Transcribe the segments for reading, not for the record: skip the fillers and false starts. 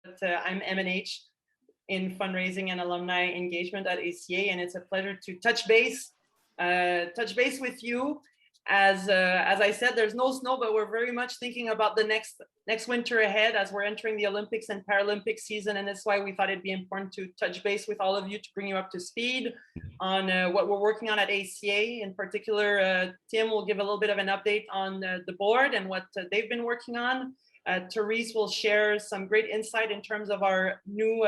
I'm M&H in fundraising and alumni engagement at ACA, and it's a pleasure to touch base with you. As I said, there's no snow, but we're very much thinking about the next winter ahead as we're entering the Olympics and Paralympic season, and that's why we thought it'd be important to touch base with all of you to bring you up to speed on what we're working on at ACA. In particular, Tim will give a little bit of an update on the board and what they've been working on. Therese will share some great insight in terms of our new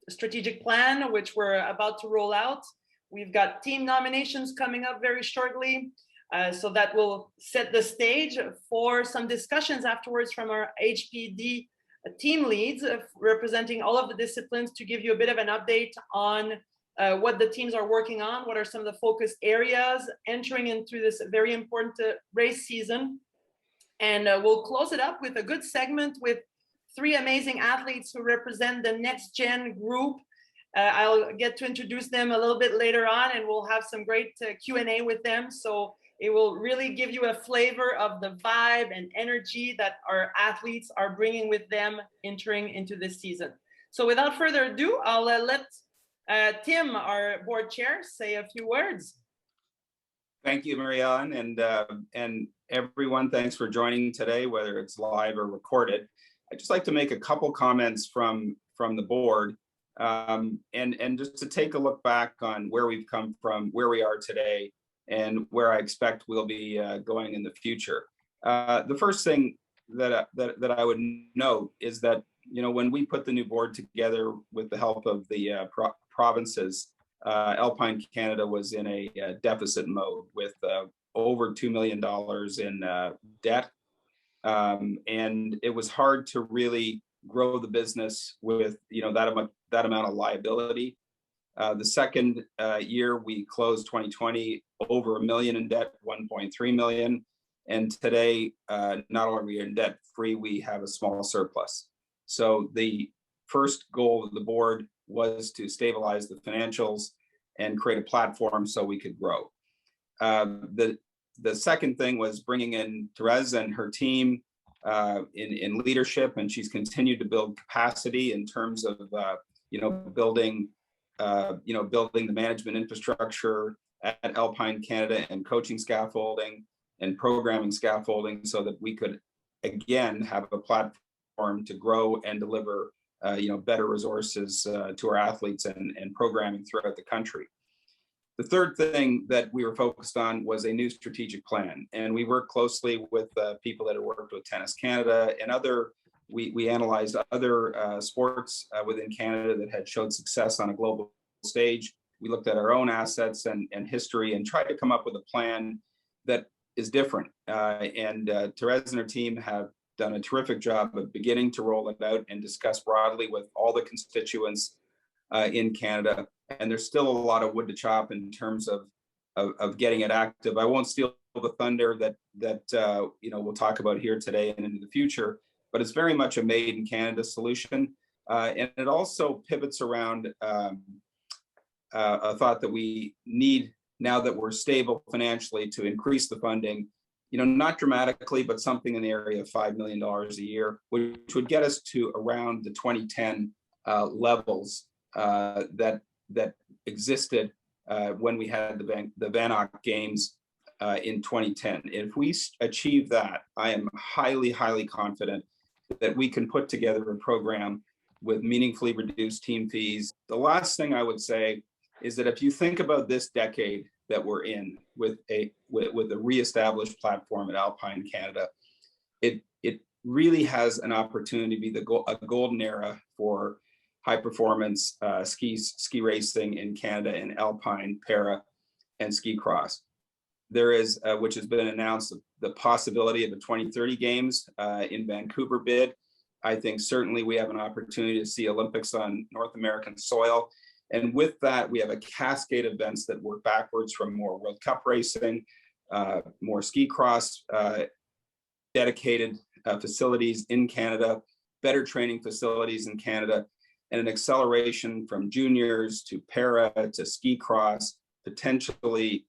strategic plan, which we're about to roll out. We've got team nominations coming up very shortly. So that will set the stage for some discussions afterwards from our HPD team leads representing all of the disciplines to give you a bit of an update on what the teams are working on, what are some of the focus areas entering into this very important race season. And we'll close it up with a good segment with three amazing athletes who represent the next gen group. I'll get to introduce them a little bit later on, and we'll have some great Q&A with them. So it will really give you a flavor of the vibe and energy that our athletes are bringing with them entering into this season. So without further ado, I'll let Tim, our board chair, say a few words. Thank you, Marianne, and everyone, thanks for joining today, whether it's live or recorded. I'd just like to make a couple comments from the board, and just to take a look back on where we've come from, where we are today, and where I expect we'll be going in the future. The first thing that I would note is that, you know, when we put the new board together with the help of the provinces, Alpine Canada was in a deficit mode with over $2 million in debt, and it was hard to really grow the business with, you know, that amount of liability. The second year, we closed 2020 over $1 million in debt, 1.3 million. And today, not only are we in debt free, we have a small surplus. So the first goal of the board was to stabilize the financials and create a platform so we could grow. The second thing was bringing in Therese and her team in leadership, and she's continued to build capacity in terms of building the management infrastructure at Alpine Canada and coaching scaffolding and programming scaffolding so that we could again have a platform to grow and deliver better resources to our athletes and programming throughout the country. The third thing that we were focused on was a new strategic plan, and we worked closely with people that have worked with Tennis Canada and we analyzed other sports within Canada that had showed success on a global stage. We looked at our own assets and history and tried to come up with a plan that is different. Therese and her team have done a terrific job of beginning to roll it out and discuss broadly with all the constituents in Canada. And there's still a lot of wood to chop in terms of getting it active. I won't steal the thunder that we'll talk about here today and into the future, but it's very much a made in Canada solution. And it also pivots around a thought that we need, now that we're stable financially, to increase the funding, not dramatically, but something in the area of $5 million a year, which would get us to around the 2010 levels that existed when we had the Van Games in 2010. If we achieve that, I am highly, highly confident that we can put together a program with meaningfully reduced team fees. The last thing I would say is that if you think about this decade that we're in with a reestablished platform at Alpine Canada, it really has an opportunity to be a golden era for high performance ski racing in Canada in Alpine, para, and ski cross. There is, which has been announced, the possibility of the 2030 games in Vancouver bid. I think certainly we have an opportunity to see Olympics on North American soil. And with that, we have a cascade of events that work backwards from more World Cup racing, more ski cross, dedicated facilities in Canada, better training facilities in Canada, and an acceleration from juniors to para to ski cross, potentially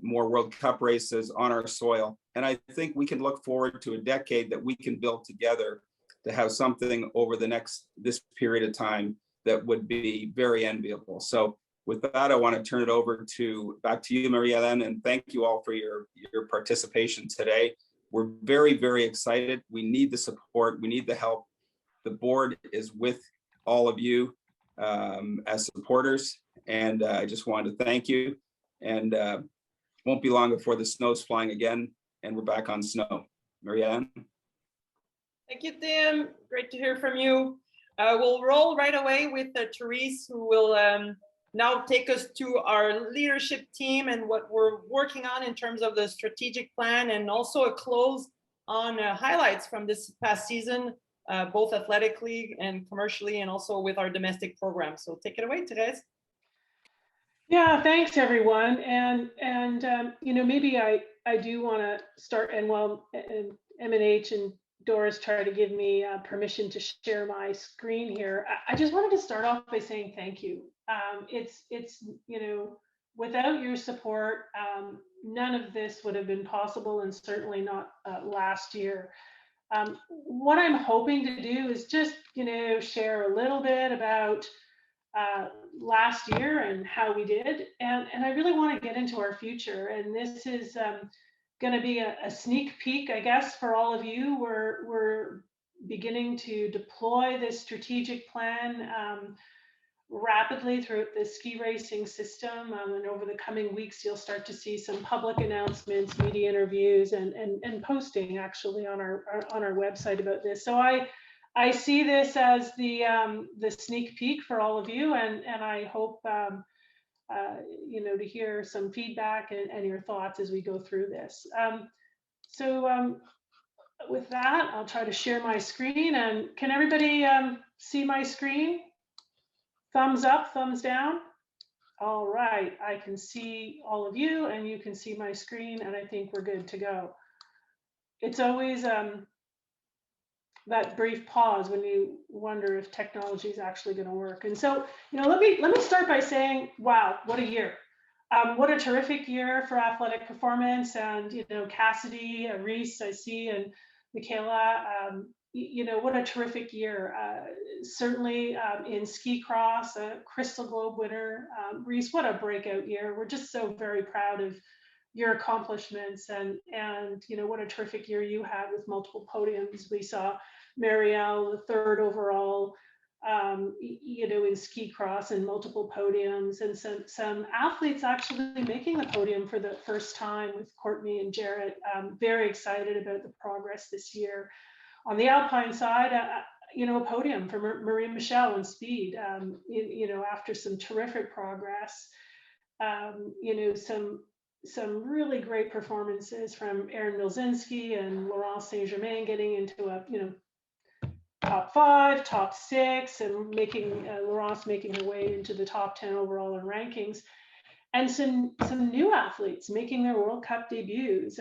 more World Cup races on our soil. And I think we can look forward to a decade that we can build together to have something over this period of time that would be very enviable. So with that, I want to turn it back to you, Marie-Hélène, and thank you all for your participation today. We're very, very excited. We need the support. We need the help. The board is with all of you as supporters. And I just wanted to thank you. And won't be long before the snow's flying again and we're back on snow. Marie-Hélène? Thank you, Tim. Great to hear from you. We'll roll right away with Therese, who will now take us to our leadership team and what we're working on in terms of the strategic plan, and also a close on highlights from this past season, both athletically and commercially, and also with our domestic program. So take it away, Therese. Yeah, thanks everyone. And you know, maybe I do want to start, and while M&H and Doris try to give me permission to share my screen here, I just wanted to start off by saying thank you. It's you know, without your support, none of this would have been possible, and certainly not last year. What I'm hoping to do is just, you know, share a little bit about last year and how we did, and I really want to get into our future. And this is going to be a sneak peek, I guess, for all of you. We're beginning to deploy this strategic plan rapidly through the ski racing system, and over the coming weeks you'll start to see some public announcements, media interviews, and posting actually on our website about this. So I see this as the sneak peek for all of you, and I hope you know, to hear some feedback and your thoughts as we go through this. With that, I'll try to share my screen. And can everybody see my screen? Thumbs up, thumbs down. All right, I can see all of you, and you can see my screen, and I think we're good to go. It's always that brief pause when you wonder if technology is actually going to work. And so, you know, let me start by saying, wow, what a year. What a terrific year for athletic performance. And, you know, Cassidy, Reese, I see, and Michaela, you know, what a terrific year. Certainly in ski cross, a Crystal Globe winner. Reese, what a breakout year. We're just so very proud of your accomplishments, and you know, what a terrific year you had with multiple podiums. We saw Marielle, the third overall, you know, in ski cross, and multiple podiums, and some athletes actually making the podium for the first time with Courtney and Jarrett. Very excited about the progress this year. On the Alpine side, you know, a podium for Marie Michelle in speed, you know, after some terrific progress. You know, some really great performances from Aaron Milzinski and Laurent Saint-Germain, getting into a, you know, top 5, top 6, and making Laurence making her way into the top 10 overall in rankings, and some new athletes making their World Cup debuts.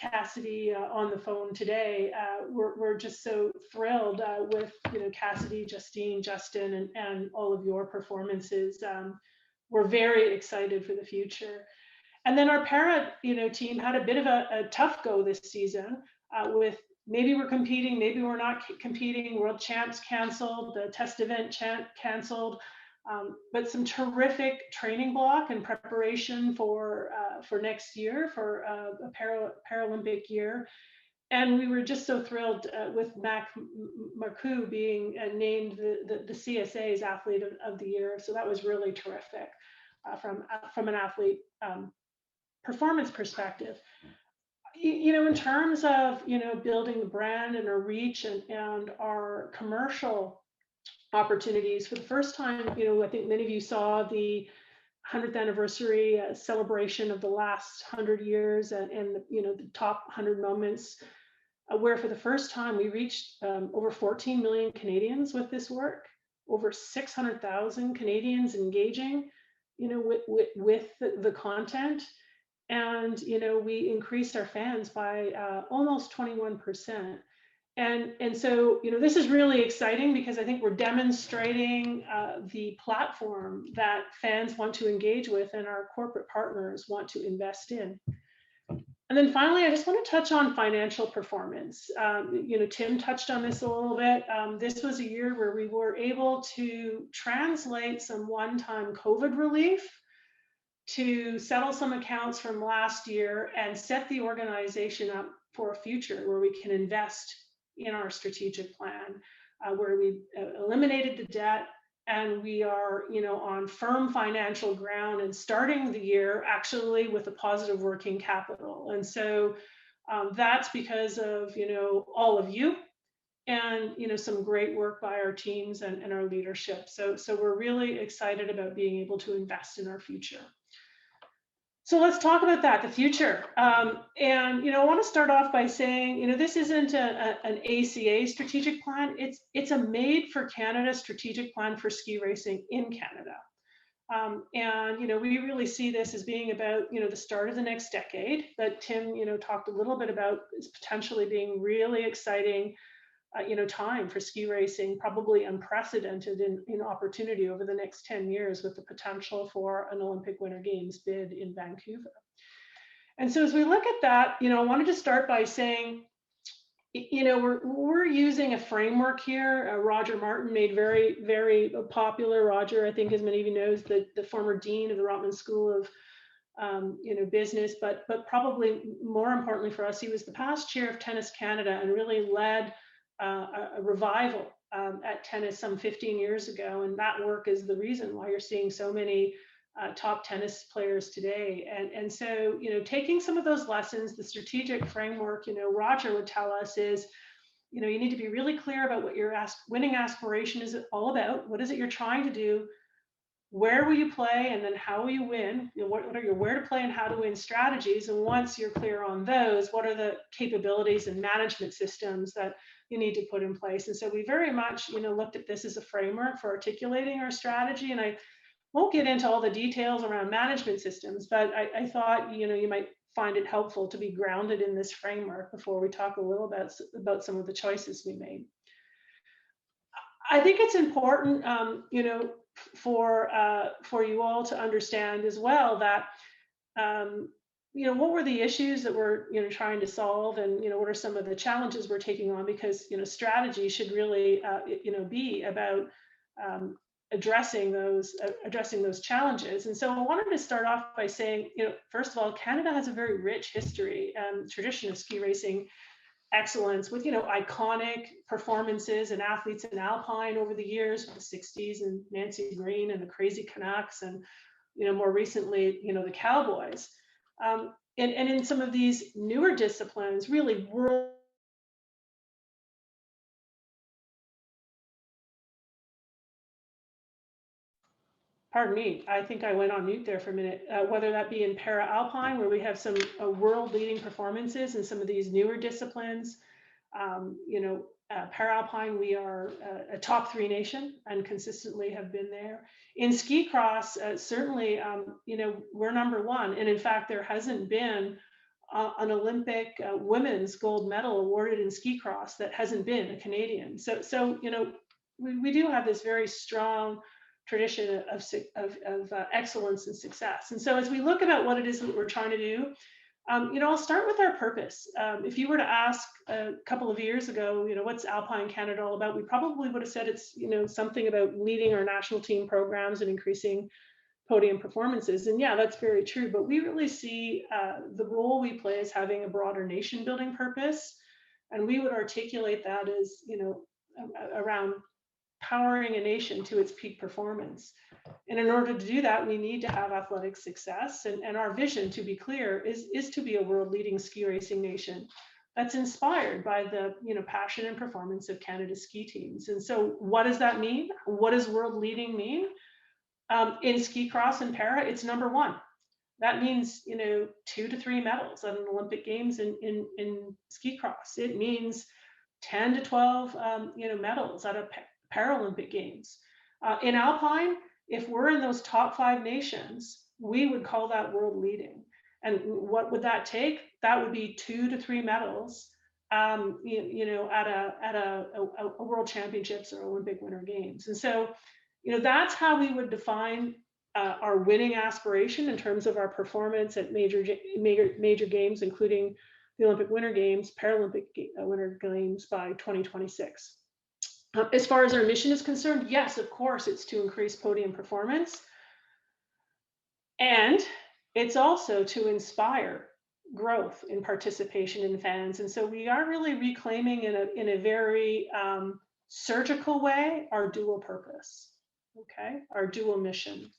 Cassidy on the phone today. We're just so thrilled with, you know, Cassidy, Justine, Justin, and all of your performances. We're very excited for the future. And then our para, you know, team had a bit of a tough go this season with maybe we're competing, maybe we're not competing. World Champs canceled, the test event canceled, but some terrific training block and preparation for next year, for a Paralympic year. And we were just so thrilled with Mac Marcoux being named the CSA's Athlete of the Year. So that was really terrific from an athlete performance perspective. You know, in terms of, you know, building the brand and our reach and our commercial opportunities, for the first time, you know, I think many of you saw the 100th anniversary celebration of the last 100 years and you know, the top 100 moments, where for the first time we reached over 14 million Canadians with this work, over 600,000 Canadians engaging, you know, with the content. And, you know, we increased our fans by almost 21%. And so, you know, this is really exciting because I think we're demonstrating the platform that fans want to engage with and our corporate partners want to invest in. And then finally, I just want to touch on financial performance. Tim touched on this a little bit. This was a year where we were able to translate some one-time COVID relief to settle some accounts from last year and set the organization up for a future where we can invest in our strategic plan, where we eliminated the debt, and we are, on firm financial ground and starting the year actually with a positive working capital. And so that's because of, all of you and, some great work by our teams and our leadership. So we're really excited about being able to invest in our future. So let's talk about that, the future. And I want to start off by saying, this isn't an ACA strategic plan. It's a made for Canada strategic plan for ski racing in Canada. And we really see this as being about the start of the next decade that Tim talked a little bit about, is potentially being really exciting time for ski racing, probably unprecedented in opportunity over the next 10 years, with the potential for an Olympic Winter Games bid in Vancouver. And so as we look at that, I wanted to start by saying, we're using a framework here. Roger Martin made very, very popular. Roger, I think, as many of you know, is the former dean of the Rotman School of business, but probably more importantly for us, he was the past chair of Tennis Canada and really led a revival at tennis some 15 years ago. And that work is the reason why you're seeing so many top tennis players today. And so, taking some of those lessons, the strategic framework, Roger would tell us is, you need to be really clear about what your winning aspiration is all about. What is it you're trying to do? Where will you play, and then how will you win? What are your where to play and how to win strategies? And once you're clear on those, what are the capabilities and management systems that you need to put in place? And so we very much, looked at this as a framework for articulating our strategy. And I won't get into all the details around management systems, but I thought, you might find it helpful to be grounded in this framework before we talk a little about some of the choices we made. I think it's important, for you all to understand as well that, what were the issues that we're, trying to solve, and, what are some of the challenges we're taking on, because, strategy should really, be about addressing those challenges. And so I wanted to start off by saying, first of all, Canada has a very rich history and tradition of ski racing excellence, with iconic performances and athletes in Alpine over the years, the 60s and Nancy Green and the Crazy Canucks, and more recently the Cowboys, and in some of these newer disciplines, really world. Pardon me, I think I went on mute there for a minute. Whether that be in para-alpine, where we have some world-leading performances in some of these newer disciplines. Para-alpine, we are a top 3 nation and consistently have been there. In ski cross, certainly, we're number 1. And in fact, there hasn't been an Olympic women's gold medal awarded in ski cross that hasn't been a Canadian. So we do have this very strong tradition of excellence and success. And so as we look about what it is that we're trying to do, I'll start with our purpose. If you were to ask a couple of years ago, what's Alpine Canada all about? We probably would have said it's, something about leading our national team programs and increasing podium performances. And yeah, that's very true. But we really see the role we play as having a broader nation building purpose. And we would articulate that as, around powering a nation to its peak performance. And in order to do that, we need to have athletic success. And our vision, to be clear, is to be a world leading ski racing nation that's inspired by the passion and performance of Canada's ski teams. And so what does that mean? What does world leading mean? In ski cross and para, it's number 1. That means 2 to 3 medals at an Olympic Games in ski cross. It means 10 to 12 medals at a Paralympic Games. In Alpine, if we're in those top 5 nations, we would call that world leading. And what would that take? That would be 2 to 3 medals, at a World Championships or Olympic Winter Games. And so, that's how we would define our winning aspiration in terms of our performance at major games, including the Olympic Winter Games, Paralympic Winter Games by 2026. As far as our mission is concerned, yes, of course, it's to increase podium performance. And it's also to inspire growth in participation in fans. And so we are really reclaiming in a very surgical way our dual purpose, okay, our dual mission.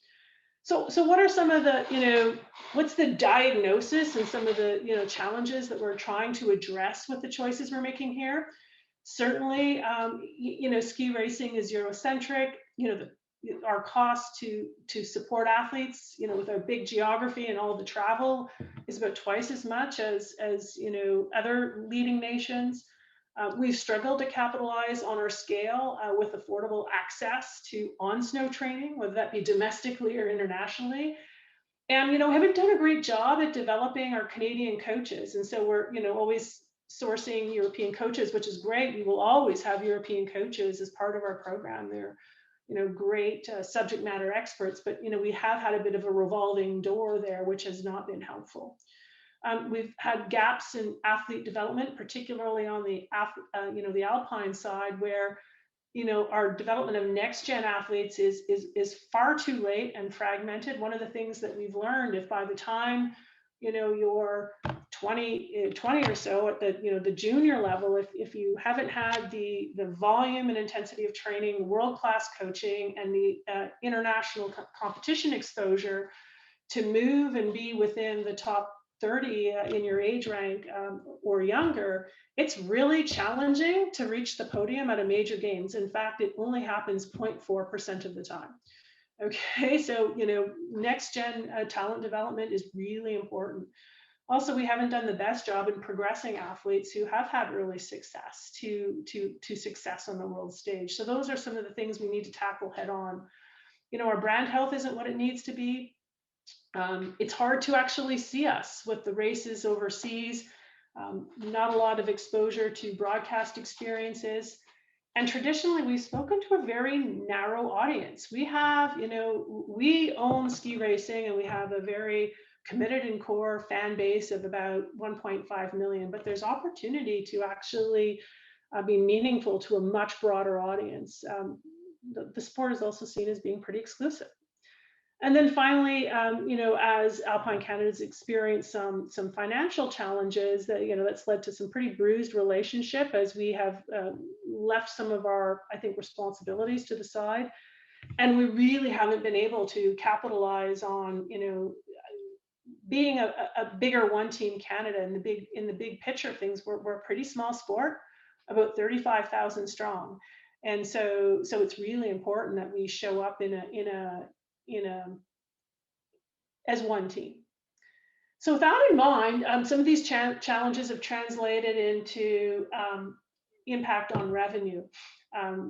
So what are some of the, what's the diagnosis and some of the, challenges that we're trying to address with the choices we're making here? Certainly, ski racing is Eurocentric. Our cost to support athletes, with our big geography and all the travel, is about twice as much as other leading nations. We've struggled to capitalize on our scale with affordable access to on-snow training, whether that be domestically or internationally. And, we haven't done a great job at developing our Canadian coaches. And so we're, always sourcing European coaches, which is great. We will always have European coaches as part of our program. They're, great subject matter experts, but, we have had a bit of a revolving door there, which has not been helpful. We've had gaps in athlete development, particularly on the Alpine side, where our development of next gen athletes is far too late and fragmented. One of the things that we've learned, if by the time you're 20 or so at the junior level, if you haven't had the volume and intensity of training, world-class coaching, and the international competition exposure to move and be within the top 30 in your age rank or younger, it's really challenging to reach the podium at a major games. In fact, it only happens 0.4% of the time. Okay, so next gen talent development is really important. Also, we haven't done the best job in progressing athletes who have had early success to success on the world stage. So those are some of the things we need to tackle head on. Our brand health isn't what it needs to be. It's hard to actually see us with the races overseas, not a lot of exposure to broadcast experiences. And traditionally, we've spoken to a very narrow audience. We have, we own ski racing, and we have a very committed and core fan base of about 1.5 million, but there's opportunity to actually be meaningful to a much broader audience. The sport is also seen as being pretty exclusive. And then finally, as Alpine Canada's experienced some financial challenges, that's led to some pretty bruised relationship as we have left some of our, I think, responsibilities to the side. And we really haven't been able to capitalize on, being a bigger one team Canada in the big picture of things. We're a pretty small sport, about 35,000 strong. And so it's really important that we show up as one team. So with that in mind, some of these challenges have translated into impact on revenue,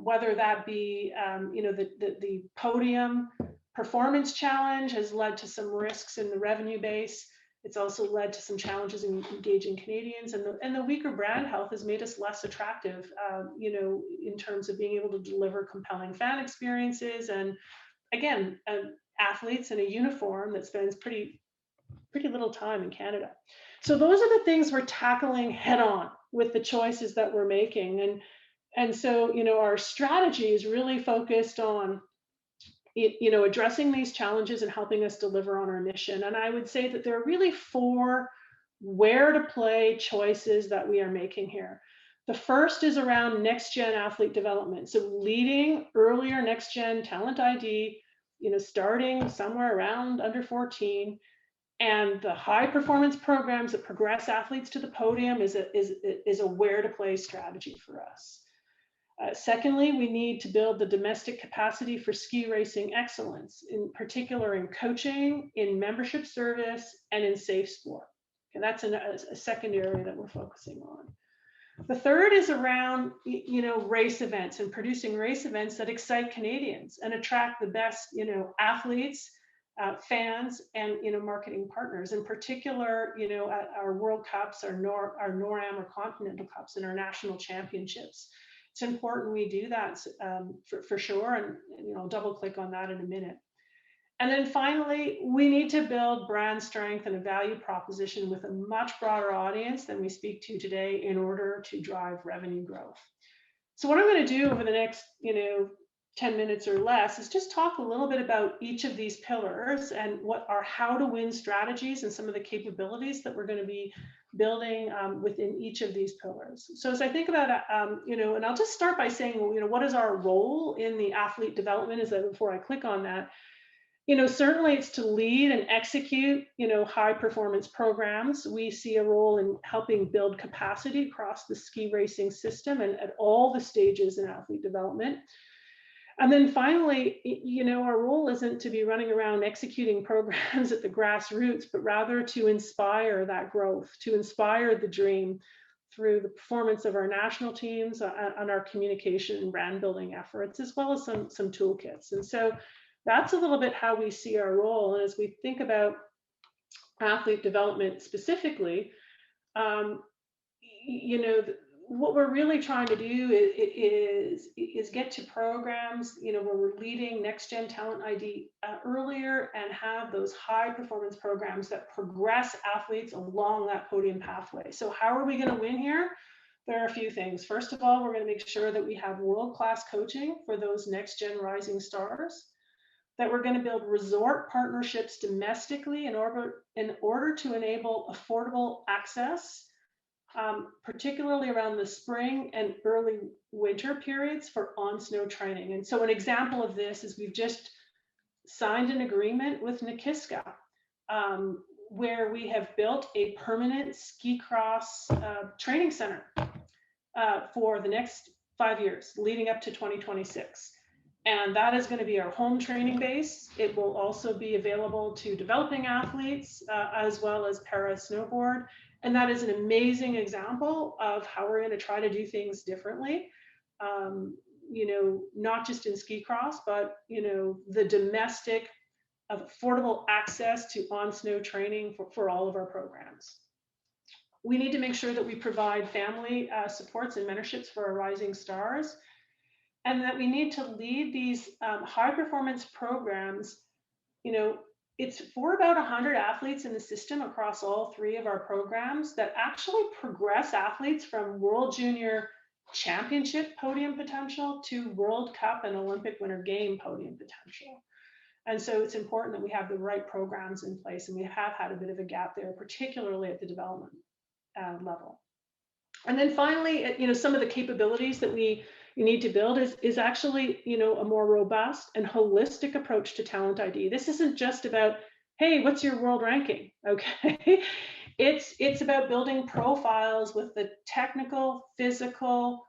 whether that be the podium performance challenge has led to some risks in the revenue base. It's also led to some challenges in engaging Canadians, and the weaker brand health has made us less attractive, in terms of being able to deliver compelling fan experiences and, again, athletes in a uniform that spends pretty little time in Canada. So those are the things we're tackling head on with the choices that we're making. And so, our strategy is really focused on, addressing these challenges and helping us deliver on our mission. And I would say that there are really 4 where to play choices that we are making here. The first is around next gen athlete development. So leading earlier next gen talent ID, starting somewhere around under 14, and the high performance programs that progress athletes to the podium is a where to play strategy for us. Secondly, we need to build the domestic capacity for ski racing excellence, in particular in coaching, in membership service, and in safe sport. And that's a second area that we're focusing on. The third is around, race events and producing race events that excite Canadians and attract the best, athletes, fans, and, marketing partners. In particular, at our World Cups, our NORAM or Continental Cups, and our national championships. It's important we do that for sure, and I'll double click on that in a minute. And then finally, we need to build brand strength and a value proposition with a much broader audience than we speak to today in order to drive revenue growth. So what I'm going to do over the next, 10 minutes or less is just talk a little bit about each of these pillars and what are how to win strategies and some of the capabilities that we're going to be building within each of these pillars. So as I think about, and I'll just start by saying, well, what is our role in the athlete development? Is that before I click on that, certainly it's to lead and execute, high performance programs. We see a role in helping build capacity across the ski racing system and at all the stages in athlete development. And then finally, our role isn't to be running around executing programs at the grassroots, but rather to inspire that growth, to inspire the dream through the performance of our national teams on our communication and brand building efforts, as well as some toolkits. And so that's a little bit how we see our role. And as we think about athlete development specifically, what we're really trying to do is get to programs, where we're leading next gen talent ID earlier and have those high performance programs that progress athletes along that podium pathway. So how are we going to win here? There are a few things. First of all, we're going to make sure that we have world-class coaching for those next gen rising stars, that we're going to build resort partnerships domestically in order to enable affordable access, particularly around the spring and early winter periods for on-snow training. And so an example of this is we've just signed an agreement with Nikiska, where we have built a permanent ski cross training center for the next 5 years, leading up to 2026. And that is going to be our home training base. It will also be available to developing athletes as well as para snowboard. And that is an amazing example of how we're going to try to do things differently, not just in ski cross, but, the domestic of affordable access to on-snow training for all of our programs. We need to make sure that we provide family supports and mentorships for our rising stars, and that we need to lead these high performance programs. It's for about 100 athletes in the system across all 3 of our programs that actually progress athletes from World Junior Championship podium potential to World Cup and Olympic Winter Game podium potential. And so it's important that we have the right programs in place, and we have had a bit of a gap there, particularly at the development level. And then finally, some of the capabilities that we need to build is actually, a more robust and holistic approach to talent ID. This isn't just about, hey, what's your world ranking? Okay. It's about building profiles with the technical, physical,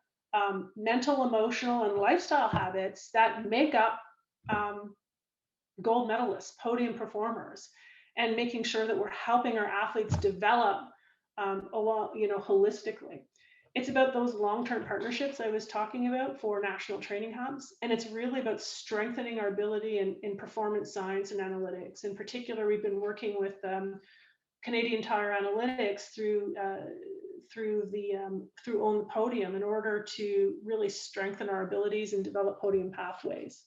mental, emotional, and lifestyle habits that make up gold medalists, podium performers, and making sure that we're helping our athletes develop holistically. It's about those long-term partnerships I was talking about for national training hubs. And it's really about strengthening our ability in performance science and analytics. In particular, we've been working with Canadian Tire Analytics through Own the Podium in order to really strengthen our abilities and develop podium pathways.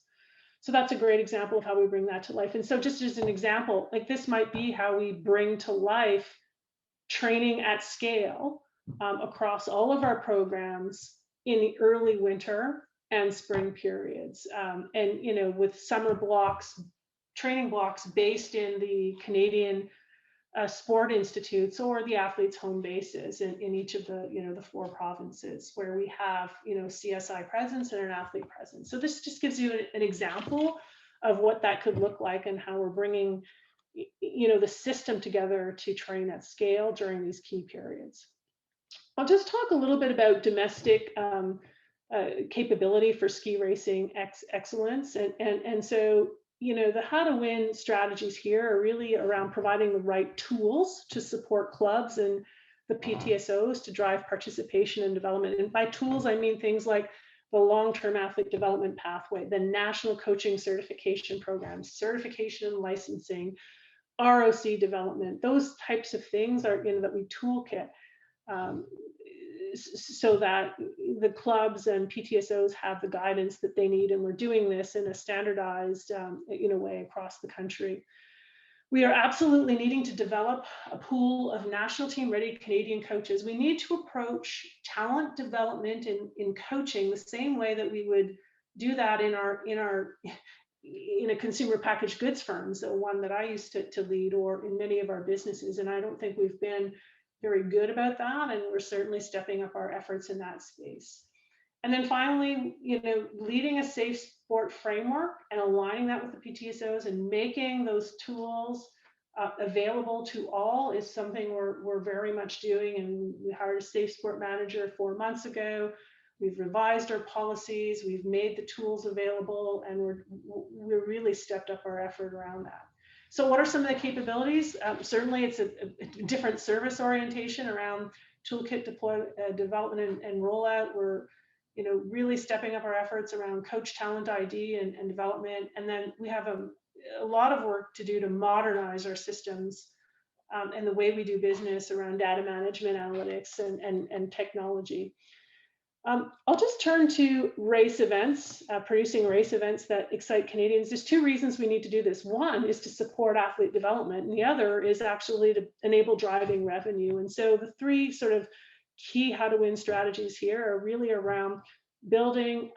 So that's a great example of how we bring that to life. And so just as an example, like this might be how we bring to life training at scale across all of our programs in the early winter and spring periods. And, with summer blocks, training blocks based in the Canadian sport institutes or the athletes' home bases in each of the, the 4 provinces where we have, CSI presence and an athlete presence. So this just gives you an example of what that could look like and how we're bringing, the system together to train at scale during these key periods. I'll just talk a little bit about domestic capability for ski racing excellence. And so, the how to win strategies here are really around providing the right tools to support clubs and the PTSOs to drive participation and development. And by tools, I mean things like the long-term athlete development pathway, the national coaching certification programs, certification and licensing, ROC development. Those types of things are, that we toolkit. so that the clubs and PTSOs have the guidance that they need. And we're doing this in a standardized way across the country. We are absolutely needing to develop a pool of national team ready Canadian coaches. We need to approach talent development in coaching the same way that we would do that in a consumer packaged goods firms, the one that I used to lead, or in many of our businesses. And I don't think we've been very good about that. And we're certainly stepping up our efforts in that space. And then finally, leading a safe sport framework and aligning that with the PTSOs and making those tools available to all is something we're very much doing. And we hired a safe sport manager 4 months ago. We've revised our policies. We've made the tools available, and we're really stepped up our effort around that. So what are some of the capabilities? Certainly, it's a different service orientation around toolkit development and rollout. We're really stepping up our efforts around coach talent ID and development. And then we have a lot of work to do to modernize our systems and the way we do business around data management, analytics, and technology. I'll just turn to race events, producing race events that excite Canadians. There's two reasons we need to do this. One is to support athlete development, and the other is actually to enable driving revenue. And so the three sort of key how to win strategies here are really around building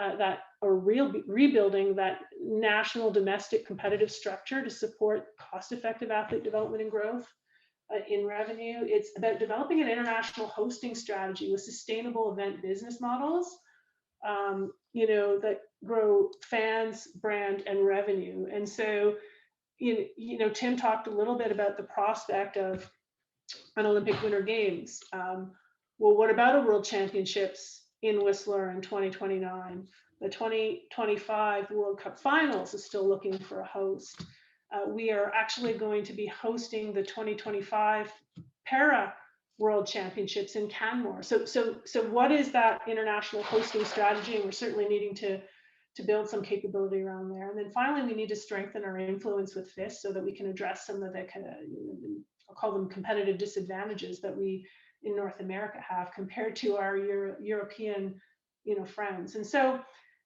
rebuilding that national domestic competitive structure to support cost-effective athlete development and growth in revenue. It's about developing an international hosting strategy with sustainable event business models, that grow fans, brand, and revenue. And so, Tim talked a little bit about the prospect of an Olympic Winter Games. Well, what about a World Championships in Whistler in 2029? The 2025 World Cup Finals is still looking for a host. We are actually going to be hosting the 2025 Para World Championships in Canmore. So what is that international hosting strategy? And we're certainly needing to build some capability around there. And then finally, we need to strengthen our influence with FIS so that we can address some of the I'll call them competitive disadvantages that we in North America have compared to our European, friends. And so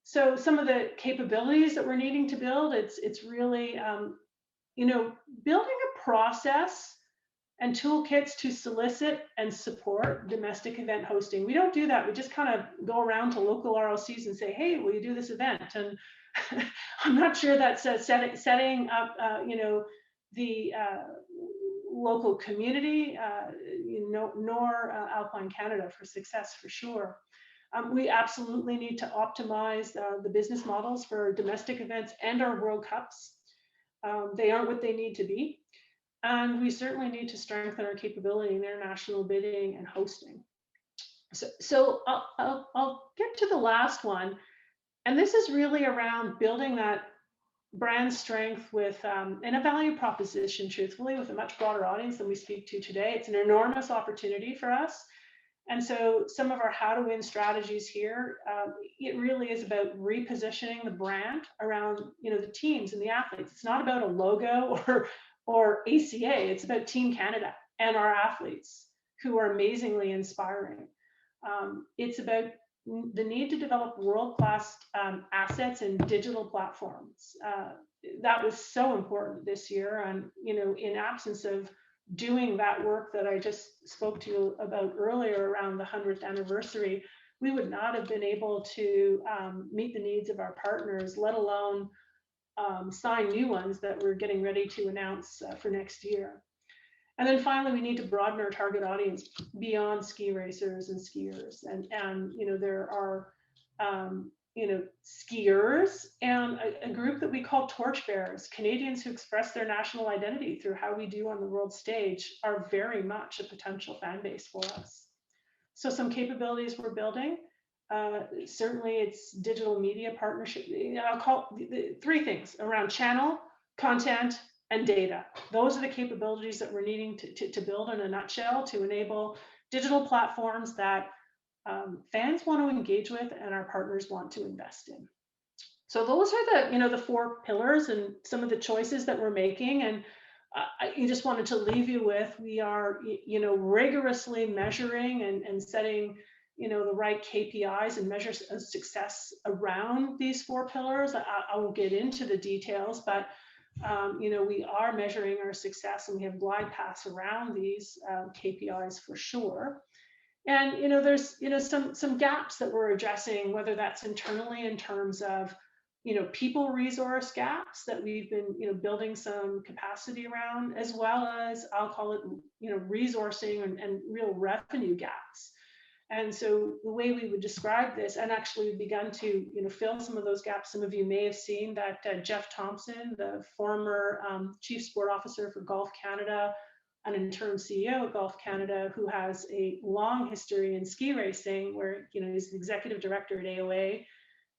some of the capabilities that we're needing to build, it's really, building a process and toolkits to solicit and support domestic event hosting. We don't do that. We just kind of go around to local RLCs and say, hey, will you do this event? And I'm not sure that's setting up, the local community, nor Alpine Canada for success, for sure. We absolutely need to optimize the business models for domestic events and our World Cups. They aren't what they need to be. And we certainly need to strengthen our capability in international bidding and hosting. So I'll get to the last one. And this is really around building that brand strength with and a value proposition, truthfully, with a much broader audience than we speak to today. It's an enormous opportunity for us. And so some of our how to win strategies here, it really is about repositioning the brand around, the teams and the athletes. It's not about a logo or ACA. It's about Team Canada and our athletes who are amazingly inspiring. It's about the need to develop world-class assets and digital platforms. That was so important this year. And, in absence of doing that work that I just spoke to you about earlier around the 100th anniversary, we would not have been able to meet the needs of our partners, let alone sign new ones that we're getting ready to announce for next year. And then finally, we need to broaden our target audience beyond ski racers and skiers. And there are, skiers and a group that we call torchbearers, Canadians who express their national identity through how we do on the world stage, are very much a potential fan base for us. So some capabilities we're building, certainly it's digital media partnership. I'll call three things around channel, content, and data. Those are the capabilities that we're needing to build in a nutshell to enable digital platforms that fans want to engage with and our partners want to invest in. So those are the four pillars and some of the choices that we're making. And I just wanted to leave you with, we are rigorously measuring and setting the right KPIs and measures of success around these 4 pillars. I won't get into the details, but we are measuring our success, and we have glide paths around these KPIs for sure. And there's some gaps that we're addressing, whether that's internally in terms of people resource gaps that we've been building some capacity around, as well as I'll call it resourcing and real revenue gaps. And so the way we would describe this, and actually we've begun to fill some of those gaps. Some of you may have seen that Jeff Thompson, the former Chief Sport Officer for Golf Canada, an interim CEO of Golf Canada, who has a long history in ski racing, where he's the executive director at AOA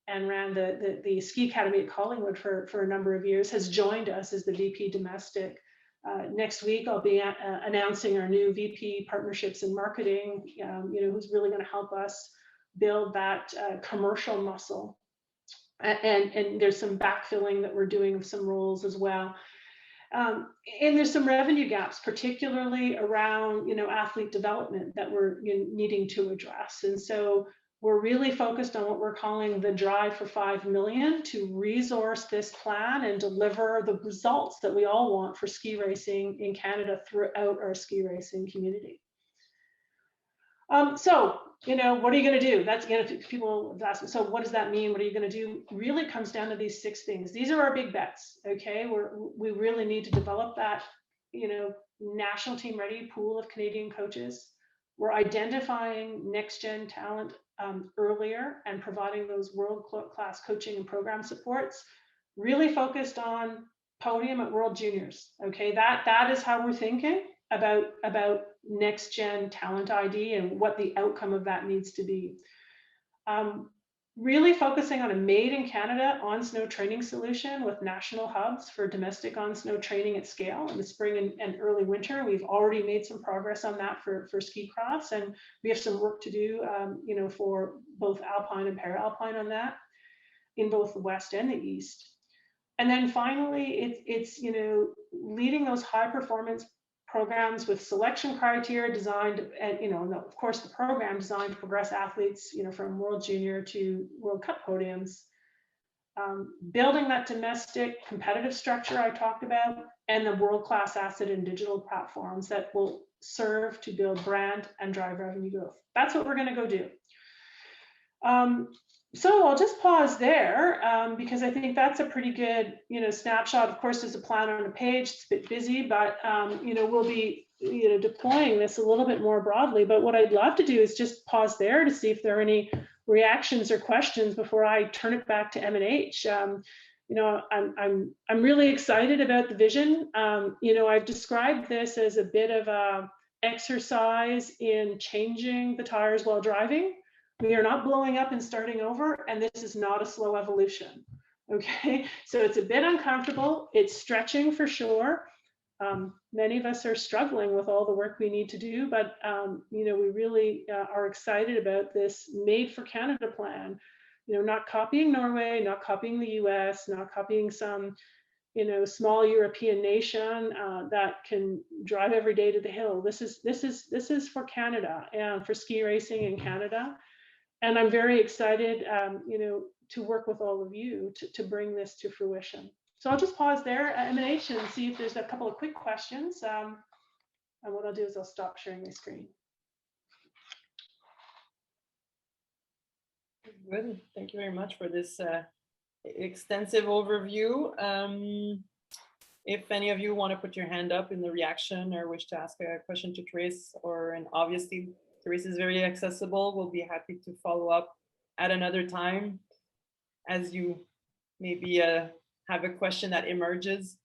and ran the ski academy at Collingwood for a number of years, has joined us as the VP domestic. Next week, I'll be announcing our new VP partnerships and marketing, who's really going to help us build that commercial muscle. And there's some backfilling that we're doing of some roles as well. And there's some revenue gaps, particularly around, athlete development that we're needing to address. And so we're really focused on what we're calling the drive for 5 million to resource this plan and deliver the results that we all want for ski racing in Canada throughout our ski racing community. So, what are you going to do? That's, again, if people ask, so what does that mean? What are you going to do? Really comes down to these 6 things. These are our big bets, okay? We really need to develop that, national team ready pool of Canadian coaches. We're identifying next gen talent earlier and providing those world-class coaching and program supports, really focused on Podium at World Juniors. Okay, that is how we're thinking about next gen talent ID and what the outcome of that needs to be. Really focusing on a made in Canada on snow training solution with national hubs for domestic on snow training at scale in the spring and early winter. We've already made some progress on that for ski cross, and we have some work to do, for both Alpine and Para-Alpine on that in both the West and the East. And then finally, it's leading those high performance programs with selection criteria designed, and of course the program designed to progress athletes from World Junior to World Cup podiums, building that domestic competitive structure I talked about, and the world-class asset and digital platforms that will serve to build brand and drive revenue growth. That's what we're going to go do. So I'll just pause there because I think that's a pretty good, snapshot. Of course, there's a plan on a page. It's a bit busy, but we'll be, deploying this a little bit more broadly. But what I'd love to do is just pause there to see if there are any reactions or questions before I turn it back to M&H. I'm really excited about the vision. I've described this as a bit of a exercise in changing the tires while driving. We are not blowing up and starting over, and this is not a slow evolution. Okay, so it's a bit uncomfortable. It's stretching for sure. Many of us are struggling with all the work we need to do, but we really are excited about this Made for Canada plan. Not copying Norway, not copying the US, not copying some small European nation that can drive every day to the hill. This is for Canada and for ski racing in Canada. And I'm very excited, to work with all of you to bring this to fruition. So I'll just pause there at M&H and see if there's a couple of quick questions. And what I'll do is I'll stop sharing my screen. Good. Thank you very much for this extensive overview. If any of you want to put your hand up in the reaction or wish to ask a question to Therese, and obviously Therese is very accessible. We'll be happy to follow up at another time as you maybe have a question that emerges.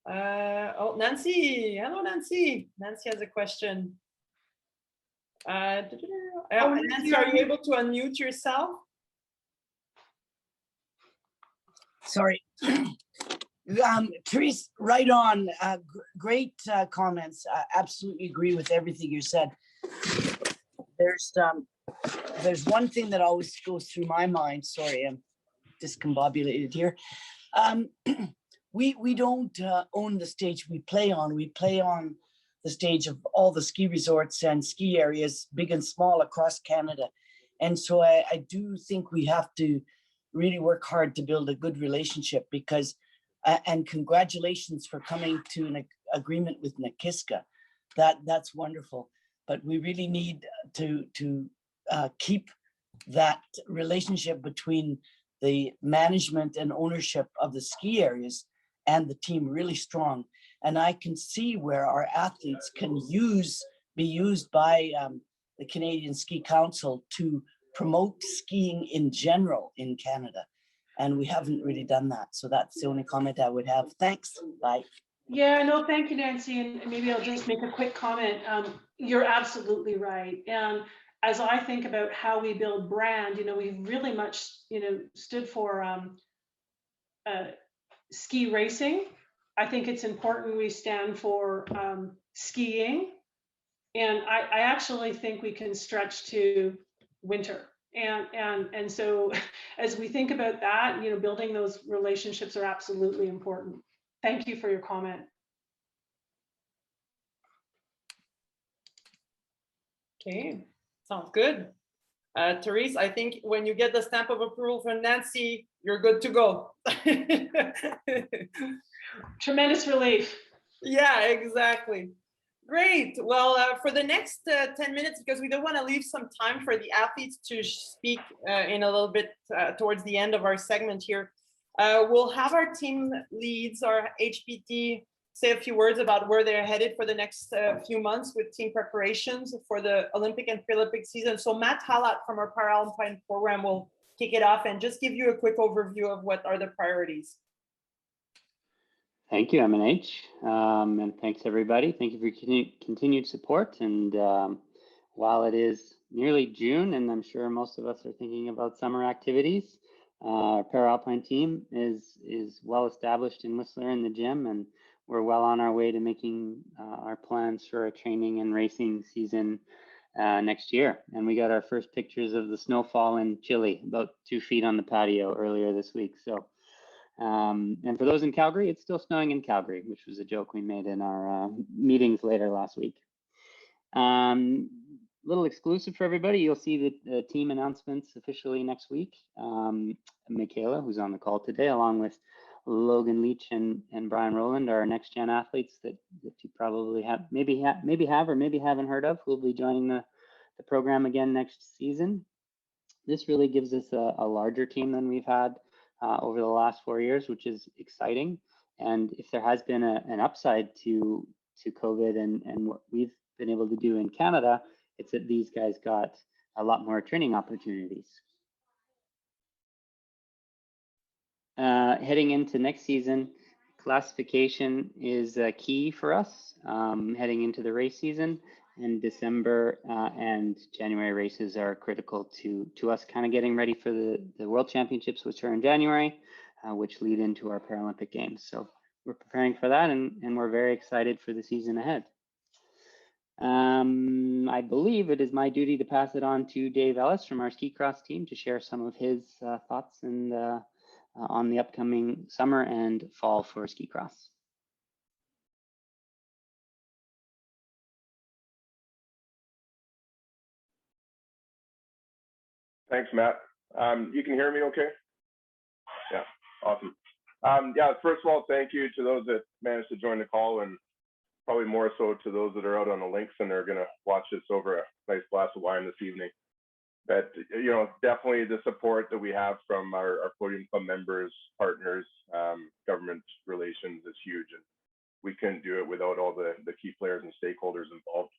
Nancy. Hello, Nancy. Nancy has a question. Nancy, are you able to unmute yourself? Sorry. Therese, right on. Great comments. I absolutely agree with everything you said. There's one thing that always goes through my mind. Sorry, I'm discombobulated here. We don't own the stage we play on. We play on the stage of all the ski resorts and ski areas, big and small, across Canada. And so I do think we have to really work hard to build a good relationship, because, and congratulations for coming to an agreement with Nakiska. That's wonderful. But we really need to keep that relationship between the management and ownership of the ski areas and the team really strong. And I can see where our athletes can be used by the Canadian Ski Council to promote skiing in general in Canada. And we haven't really done that. So that's the only comment I would have. Thanks. Bye. Yeah, no, thank you, Nancy. And maybe I'll just make a quick comment. You're absolutely right. And as I think about how we build brand, we've really much, stood for ski racing. I think it's important we stand for skiing. And I actually think we can stretch to winter. And so as we think about that, building those relationships are absolutely important. Thank you for your comment. Okay, sounds good. Therese, I think when you get the stamp of approval from Nancy, you're good to go. Tremendous relief. Yeah, exactly. Great. Well, for the next 10 minutes, because we don't want to leave some time for the athletes to speak in a little bit towards the end of our segment here, we'll have our team leads, our HPT, say a few words about where they're headed for the next few months with team preparations for the Olympic and Paralympic season. So Matt Hallat from our Alpine program will kick it off and just give you a quick overview of what are the priorities. Thank you, MNH, and thanks everybody. Thank you for your continued support. And while it is nearly June, and I'm sure most of us are thinking about summer activities, our Alpine team is well established in Whistler in the gym, and we're well on our way to making our plans for a training and racing season next year. And we got our first pictures of the snowfall in Chile, about 2 feet on the patio earlier this week. So. And for those in Calgary, it's still snowing in Calgary, which was a joke we made in our meetings later last week. Little exclusive for everybody, you'll see the team announcements officially next week. Michaela, who's on the call today, along with Logan Leach and Brian Rowland, are our next gen athletes that you probably have, maybe have or maybe haven't heard of, who will be joining the program again next season. This really gives us a larger team than we've had over the last 4 years, which is exciting. And if there has been an upside to COVID and what we've been able to do in Canada, it's that these guys got a lot more training opportunities. Heading into next season, classification is key for us heading into the race season. And December and January races are critical to us kind of getting ready for the World Championships, which are in January, which lead into our Paralympic Games. So we're preparing for that, and we're very excited for the season ahead. I believe it is my duty to pass it on to Dave Ellis from our ski cross team to share some of his thoughts and on the upcoming summer and fall for ski cross. Thanks, Matt. You can hear me okay? Yeah, awesome. Yeah, first of all, thank you to those that managed to join the call, and probably more so to those that are out on the links and are gonna watch this over a nice glass of wine this evening. But, definitely the support that we have from our Podium Club members, partners, government relations is huge. And we couldn't do it without all the key players and stakeholders involved.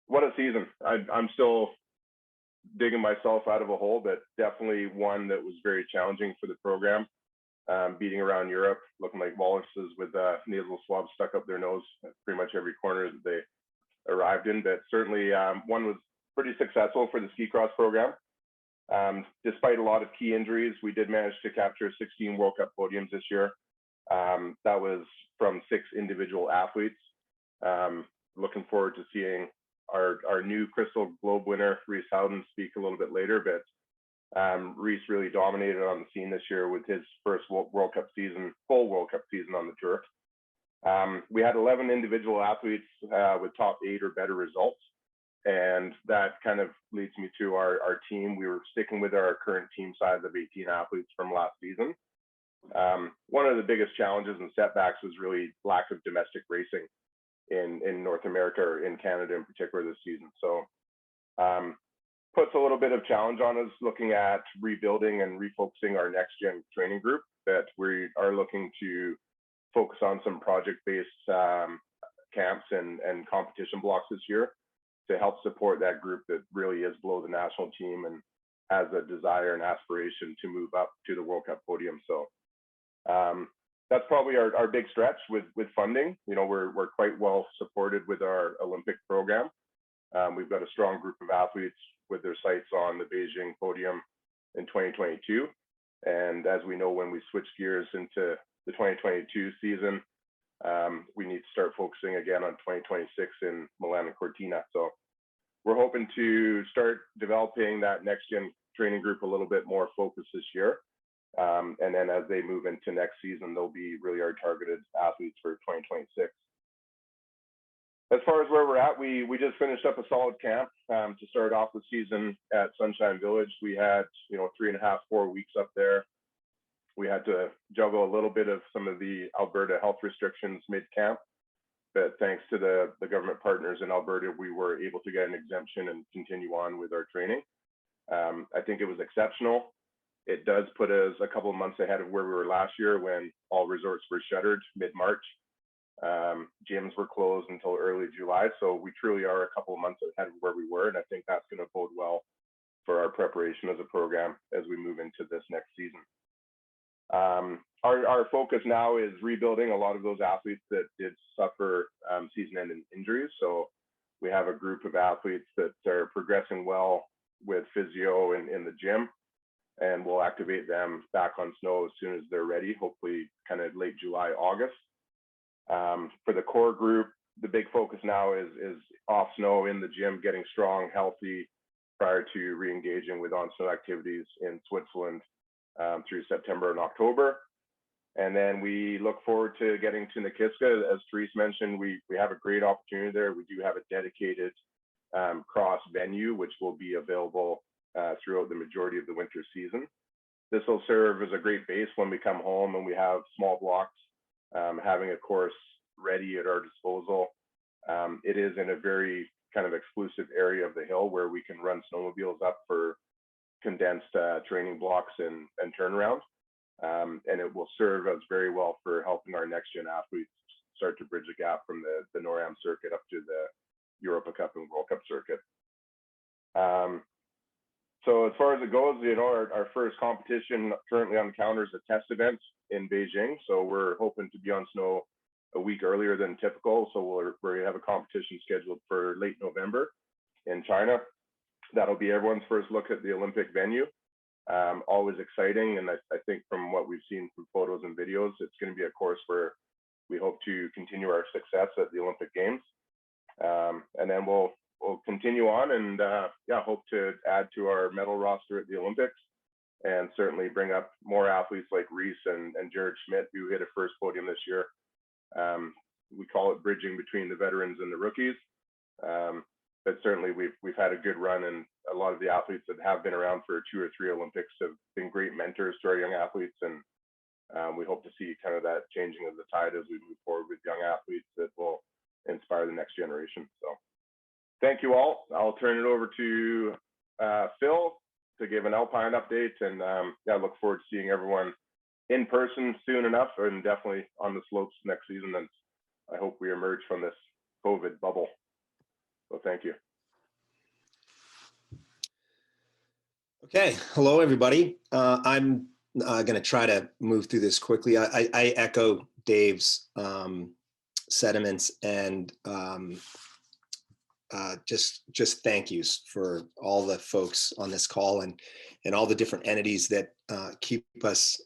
What a season. I'm still digging myself out of a hole, but definitely one that was very challenging for the program. Beating around Europe, looking like walruses with nasal swabs stuck up their nose at pretty much every corner that they arrived in. But certainly one was pretty successful for the ski cross program. Despite a lot of key injuries, we did manage to capture 16 World Cup podiums this year. That was from 6 individual athletes. Looking forward to seeing our new Crystal Globe winner, Reese Howden, speak a little bit later, but Reese really dominated on the scene this year with his first World Cup season, full World Cup season on the tour. We had 11 individual athletes with top 8 or better results. And that kind of leads me to our team. We were sticking with our current team size of 18 athletes from last season. One of the biggest challenges and setbacks was really lack of domestic racing in North America, or in Canada in particular this season. So puts a little bit of challenge on us looking at rebuilding and refocusing our next gen training group, that we are looking to focus on some project-based camps and competition blocks this year to help support that group that really is below the national team and has a desire and aspiration to move up to the World Cup podium. So that's probably our big stretch with funding. You know, we're quite well supported with our Olympic program. We've got a strong group of athletes with their sights on the Beijing podium in 2022. And as we know, when we switch gears into the 2022 season, we need to start focusing again on 2026 in Milan and Cortina. So we're hoping to start developing that next gen training group a little bit more focused this year. And then as they move into next season, they'll be really our targeted athletes for 2026. As far as where we're at, we just finished up a solid camp to start off the season at Sunshine Village. We had, 3.5, 4 weeks up there. We had to juggle a little bit of some of the Alberta health restrictions mid-camp, but thanks to the government partners in Alberta, we were able to get an exemption and continue on with our training. I think it was exceptional. It does put us a couple of months ahead of where we were last year when all resorts were shuttered mid-March. Gyms were closed until early July, so we truly are a couple of months ahead of where we were, and I think that's going to bode well for our preparation as a program as we move into this next season. Our focus now is rebuilding a lot of those athletes that did suffer season-ending injuries. So we have a group of athletes that are progressing well with physio in the gym, and we'll activate them back on snow as soon as they're ready, hopefully kind of late July, August. For the core group, the big focus now is off snow in the gym, getting strong, healthy prior to re-engaging with on-snow activities in Switzerland through September and October. And then we look forward to getting to Nikiska. As Therese mentioned, we have a great opportunity there. We do have a dedicated cross venue, which will be available throughout the majority of the winter season. This will serve as a great base when we come home and we have small blocks, having a course ready at our disposal. It is in a very kind of exclusive area of the hill where we can run snowmobiles up for condensed training blocks and turnaround. And it will serve us very well for helping our next gen athletes start to bridge the gap from the NORAM circuit up to the Europa Cup and World Cup circuit. So as far as it goes, our first competition currently on the calendar is a test event in Beijing. So we're hoping to be on snow a week earlier than typical. So we have a competition scheduled for late November in China. That'll be everyone's first look at the Olympic venue. Always exciting. And I think from what we've seen from photos and videos, it's going to be a course where we hope to continue our success at the Olympic Games. And then we'll continue on and hope to add to our medal roster at the Olympics and certainly bring up more athletes like Reese and Jared Schmidt, who hit a first podium this year. We call it bridging between the veterans and the rookies. But certainly we've had a good run, and a lot of the athletes that have been around for 2 or 3 Olympics have been great mentors to our young athletes. And we hope to see kind of that changing of the tide as we move forward with young athletes that will inspire the next generation. So thank you all. I'll turn it over to Phil to give an Alpine update, and I look forward to seeing everyone in person soon enough, and definitely on the slopes next season. And I hope we emerge from this COVID bubble. So thank you. Okay, hello everybody. I'm going to try to move through this quickly. I echo Dave's sentiments and just thank yous for all the folks on this call and all the different entities that keep us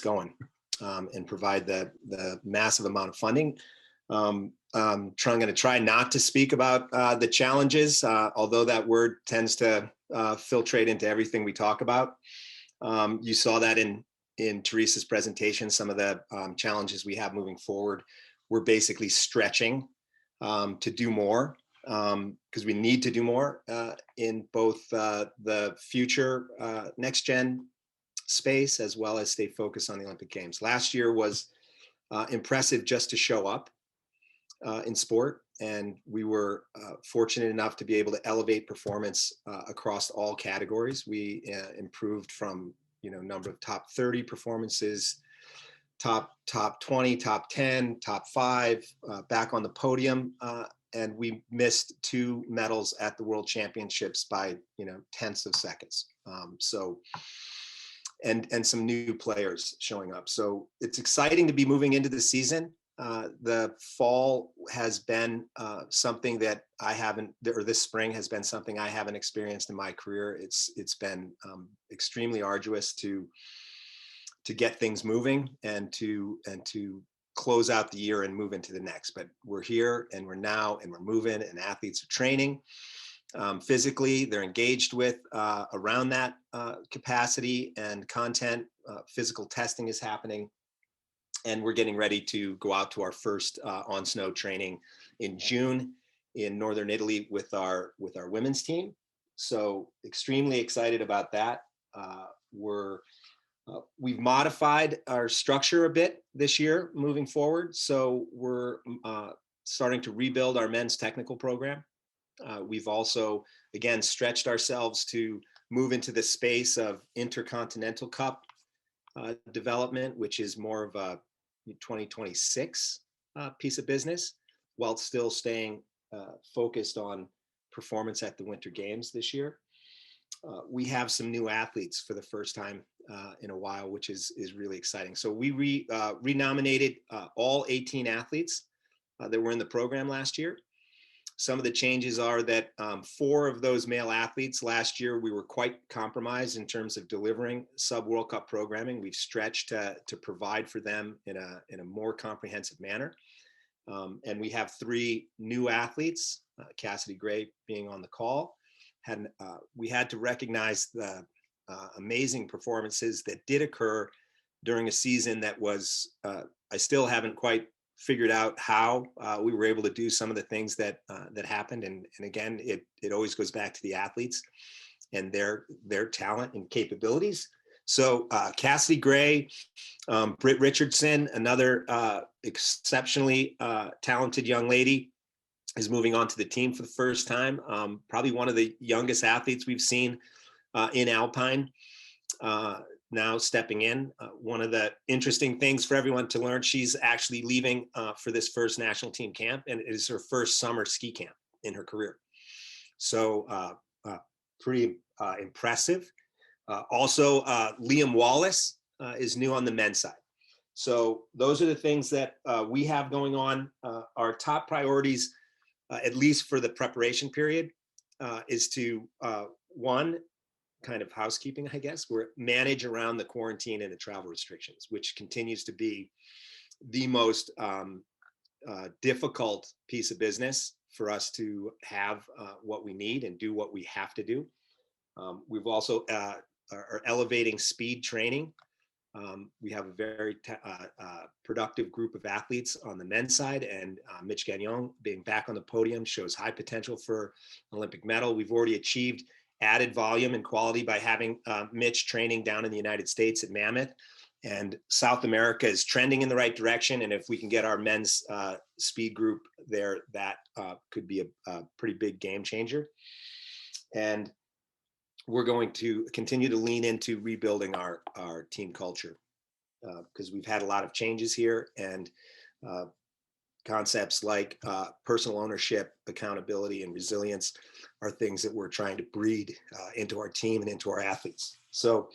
going and provide the massive amount of funding. I'm going to try not to speak about the challenges, although that word tends to filtrate into everything we talk about. You saw that in Theresa's presentation, some of the challenges we have moving forward we're basically stretching to do more, because we need to do more in both the future next gen space, as well as stay focused on the Olympic Games. Last year was impressive just to show up in sport, and we were fortunate enough to be able to elevate performance across all categories. We improved from number of top 30 performances, top 20, top 10, top 5, back on the podium, and we missed 2 medals at the World Championships by tenths of seconds. And some new players showing up. So it's exciting to be moving into the season. The fall has been something that I haven't, or this spring has been something I haven't experienced in my career. It's been extremely arduous to get things moving and to close out the year and move into the next. But we're here and we're now and we're moving, and athletes are training. Physically, they're engaged with around that capacity and content. Physical testing is happening, and we're getting ready to go out to our first on snow training in June in northern Italy with our women's team. So extremely excited about that. We've modified our structure a bit this year moving forward. So we're starting to rebuild our men's technical program. We've also, again, stretched ourselves to move into the space of Intercontinental Cup development, which is more of a 2026 piece of business, while still staying focused on performance at the Winter Games this year. We have some new athletes for the first time in a while, which is really exciting. So we renominated all 18 athletes that were in the program last year. Some of the changes are that 4 of those male athletes last year, we were quite compromised in terms of delivering sub-World Cup programming. We've stretched to provide for them in a more comprehensive manner. And we have 3 new athletes, Cassidy Gray being on the call. We had to recognize the amazing performances that did occur during a season that was, I still haven't quite figured out how we were able to do some of the things that happened. And again, it always goes back to the athletes and their talent and capabilities. So Cassidy Gray, Britt Richardson, another exceptionally talented young lady, is moving on to the team for the first time. Probably one of the youngest athletes we've seen in Alpine. Now stepping in. One of the interesting things for everyone to learn, she's actually leaving for this first national team camp, and it is her first summer ski camp in her career. So pretty impressive. Also, Liam Wallace is new on the men's side. So those are the things that we have going on. Our top priorities, at least for the preparation period, is to, one, kind of housekeeping, I guess, we're manage around the quarantine and the travel restrictions, which continues to be the most difficult piece of business for us to have what we need and do what we have to do. We've also are elevating speed training. We have a very productive group of athletes on the men's side, and Mitch Gagnon being back on the podium shows high potential for Olympic medal. We've already achieved added volume and quality by having Mitch training down in the United States at Mammoth, and South America is trending in the right direction. And if we can get our men's speed group there, that could be a pretty big game changer. And we're going to continue to lean into rebuilding our team culture because we've had a lot of changes here, and concepts like personal ownership, accountability, and resilience are things that we're trying to breed into our team and into our athletes. So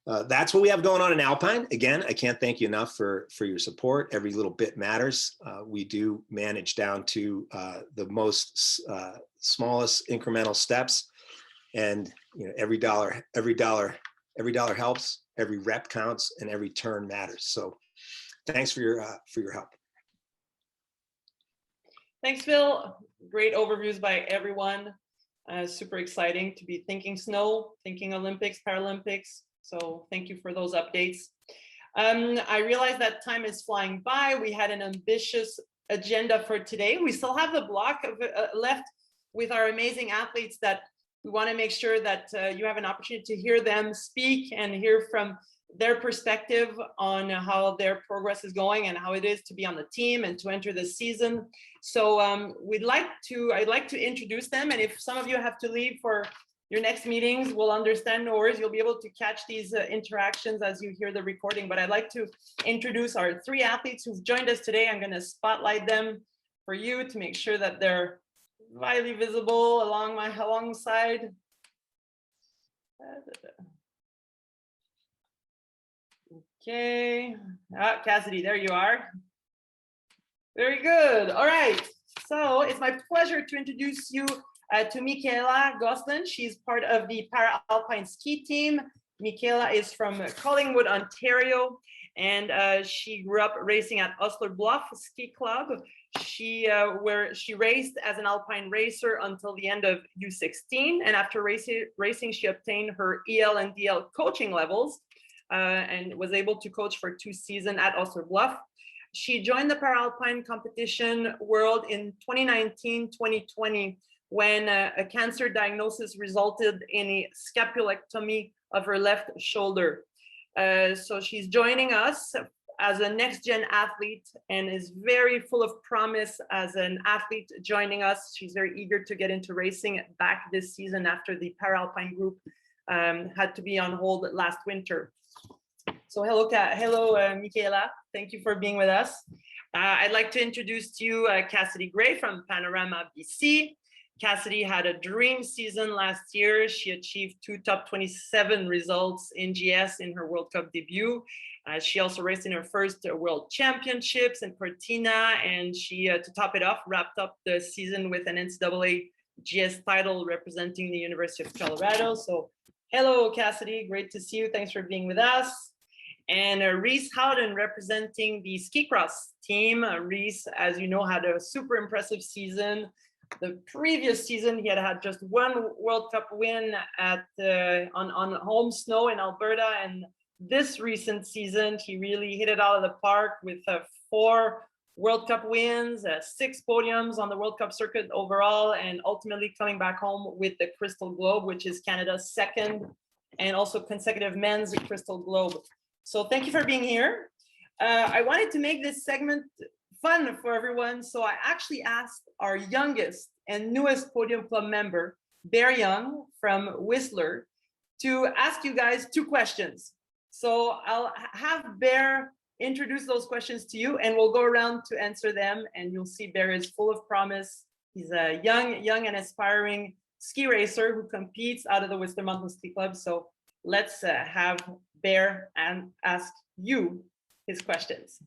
that's what we have going on in Alpine. Again, I can't thank you enough for your support. Every little bit matters. We do manage down to the most smallest incremental steps, and every dollar helps. Every rep counts, and every turn matters. So thanks for your help. Thanks, Phil. Great overviews by everyone. Super exciting to be thinking snow, thinking Olympics, Paralympics. So thank you for those updates. I realize that time is flying by. We had an ambitious agenda for today. We still have the block of, left with our amazing athletes that we want to make sure that you have an opportunity to hear them speak and hear from their perspective on how their progress is going and how it is to be on the team and to enter the season. So I'd like to introduce them, and if some of you have to leave for your next meetings, we'll understand, no worries. You'll be able to catch these interactions as you hear the recording. But I'd like to introduce our 3 athletes who've joined us today. I'm going to spotlight them for you to make sure that they're widely visible alongside. Okay, Cassidy, there you are. Very good. All right. So it's my pleasure to introduce you to Michaela Gosselin. She's part of the Para-Alpine ski team. Michaela is from Collingwood, Ontario, and she grew up racing at Osler Bluff Ski Club. Where she raced as an Alpine racer until the end of U16, and after racing, she obtained her EL and DL coaching levels and was able to coach for 2 seasons at Osler Bluff. She joined the Para-Alpine competition world in 2019-2020 when a cancer diagnosis resulted in a scapulectomy of her left shoulder. So she's joining us as a next-gen athlete and is very full of promise as an athlete joining us. She's very eager to get into racing back this season after the Para-Alpine group had to be on hold last winter. So hello, Michaela. Thank you for being with us. I'd like to introduce to you Cassidy Gray from Panorama BC. Cassidy had a dream season last year. She achieved 2 top 27 results in GS in her World Cup debut. She also raced in her first World Championships in Cortina, and she, to top it off, wrapped up the season with an NCAA GS title representing the University of Colorado. So hello, Cassidy. Great to see you. Thanks for being with us. And Reese Howden representing the ski cross team. Reese, as you know, had a super impressive season. The previous season, he had just 1 World Cup win at on home snow in Alberta, and this recent season, he really hit it out of the park with 4 World Cup wins, 6 podiums on the World Cup circuit overall, and ultimately coming back home with the Crystal Globe, which is Canada's 2nd and also consecutive men's Crystal Globe. So thank you for being here. I wanted to make this segment fun for everyone, so I actually asked our youngest and newest Podium Club member, Bear Young from Whistler, to ask you guys 2 questions. So I'll have Bear introduce those questions to you, and we'll go around to answer them, and you'll see Bear is full of promise. He's a young and aspiring ski racer who competes out of the Whistler Mountain Ski Club. So let's have Bear and ask you his questions.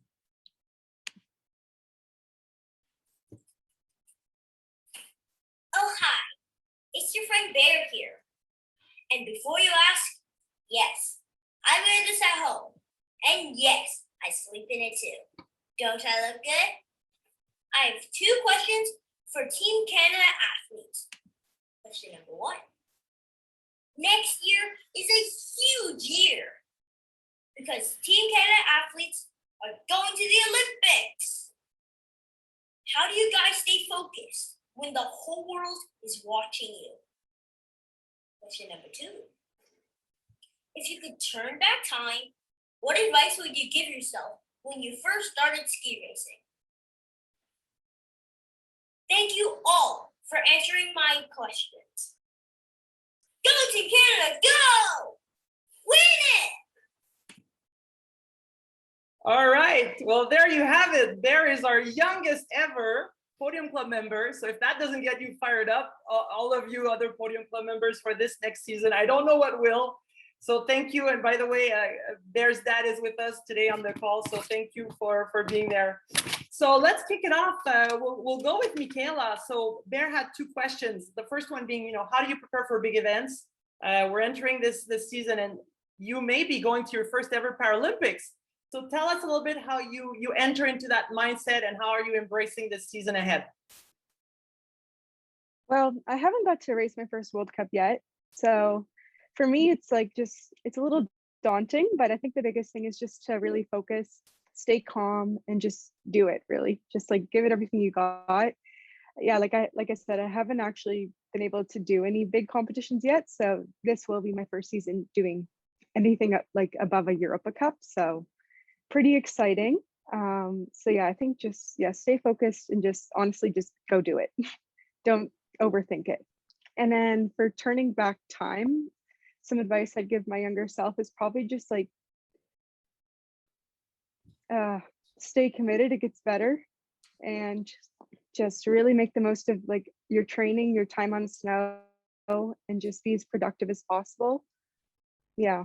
Oh, hi, it's your friend Bear here. And before you ask, yes, I wear this at home. And yes, I sleep in it too. Don't I look good? I have 2 questions for Team Canada athletes. Question number 1. Next year is a huge year because Team Canada athletes are going to the Olympics. How do you guys stay focused when the whole world is watching you? Question number 2. If you could turn back time, what advice would you give yourself when you first started ski racing? Thank you all for answering my questions. Go Team Canada, go! Win it! All right, well, there you have it. Bear is our youngest ever Podium Club member. So if that doesn't get you fired up, all of you other Podium Club members for this next season, I don't know what will. So thank you. And by the way, Bear's dad is with us today on the call. So thank you for being there. So let's kick it off. We'll go with Michaela. So Bear had 2 questions. The first one being, how do you prepare for big events? We're entering this season and you may be going to your first ever Paralympics. So tell us a little bit how you enter into that mindset and how are you embracing this season ahead? Well, I haven't got to race my first World Cup yet. So for me, it's like it's a little daunting, but I think the biggest thing is just to really focus stay calm and just do it, really. Just like give it everything you got. Yeah, like I said, I haven't actually been able to do any big competitions yet. So this will be my first season doing anything like above a Europa Cup. So pretty exciting. So yeah, I think just, yeah, stay focused and just honestly just go do it. Don't overthink it. And then for turning back time, some advice I'd give my younger self is probably just like stay committed, it gets better, and just really make the most of like your training, your time on snow, and just be as productive as possible. Yeah.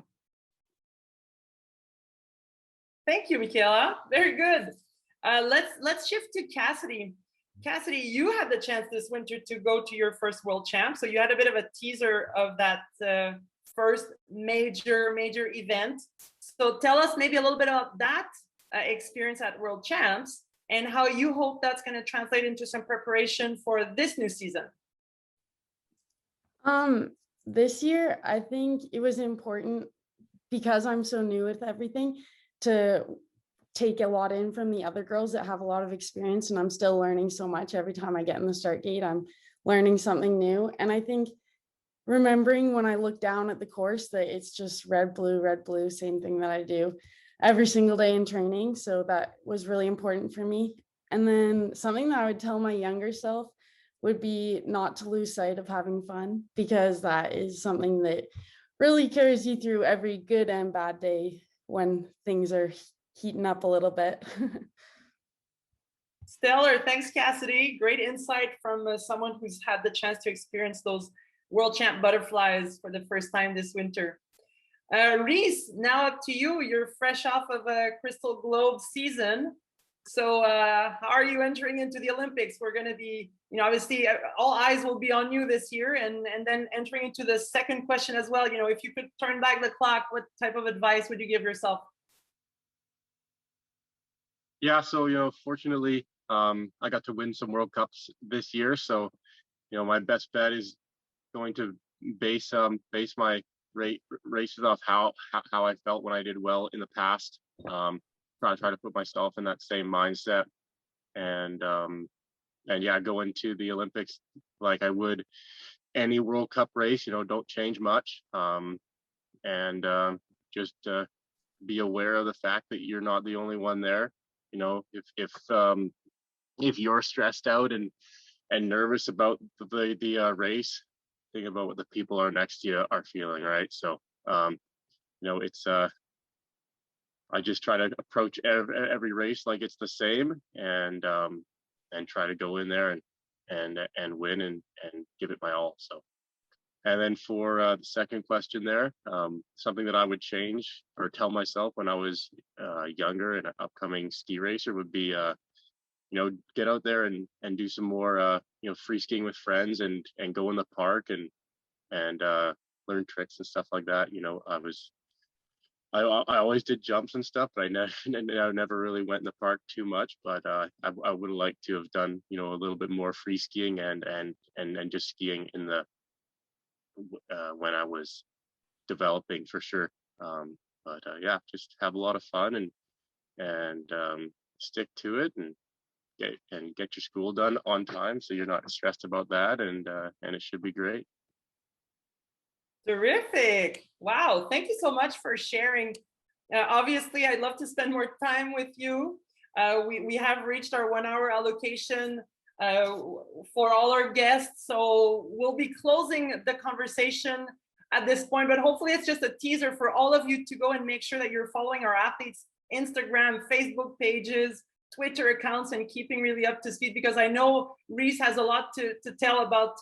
Thank you, Michaela. Very good. Let's shift to Cassidy. Cassidy, you had the chance this winter to go to your first World Champ, so you had a bit of a teaser of that first major event. So tell us maybe a little bit about that experience at World Champs and how you hope that's going to translate into some preparation for this new season. This year, I think it was important, because I'm so new with everything, to take a lot in from the other girls that have a lot of experience, and I'm still learning so much. Every time I get in the start gate, I'm learning something new. And I think remembering when I look down at the course that it's just red, blue, same thing that I do every single day in training. So that was really important for me. And then something that I would tell my younger self would be not to lose sight of having fun, because that is something that really carries you through every good and bad day when things are heating up a little bit. Stellar. Thanks, Cassidy. Great insight from someone who's had the chance to experience those World Champ butterflies for the first time this winter. Reese, now up to you. You're fresh off of a Crystal Globe season. So how are you entering into the Olympics? We're going to be, obviously all eyes will be on you this year, and then entering into the second question as well. If you could turn back the clock, what type of advice would you give yourself? Yeah, so fortunately, I got to win some World Cups this year. So, my best bet is going to base my races off how I felt when I did well in the past. Try to put myself in that same mindset, and yeah, go into the Olympics like I would any World Cup race. Don't change much, and just be aware of the fact that you're not the only one there. If you're stressed out and nervous about the race, think about what the people are next to you are feeling, right? So it's I just try to approach every race like it's the same, and try to go in there and win and give it my all. So, and then for the second question there, something that I would change or tell myself when I was younger and an upcoming ski racer would be get out there and do some more free skiing with friends and go in the park and learn tricks and stuff like that. I always did jumps and stuff, but I never really went in the park too much. But I would like to have done a little bit more free skiing and just skiing in the when I was developing, for sure. But yeah, just have a lot of fun and stick to it and get your school done on time, so you're not stressed about that, and it should be great. Terrific. Wow. Thank you so much for sharing. Obviously, I'd love to spend more time with you. We have reached our 1 hour allocation for all our guests. So we'll be closing the conversation at this point, but hopefully it's just a teaser for all of you to go and make sure that you're following our athletes' Instagram, Facebook pages, Twitter accounts, and keeping really up to speed, because I know Reese has a lot to tell about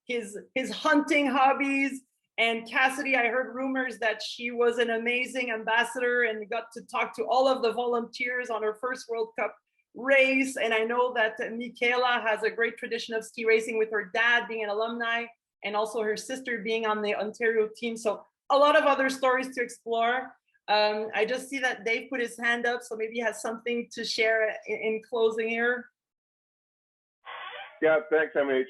his hunting hobbies. And Cassidy, I heard rumors that she was an amazing ambassador and got to talk to all of the volunteers on her first World Cup race. And I know that Michaela has a great tradition of ski racing with her dad being an alumni and also her sister being on the Ontario team. So a lot of other stories to explore. I just see that Dave put his hand up, so maybe he has something to share in closing here. Yeah, thanks, MH.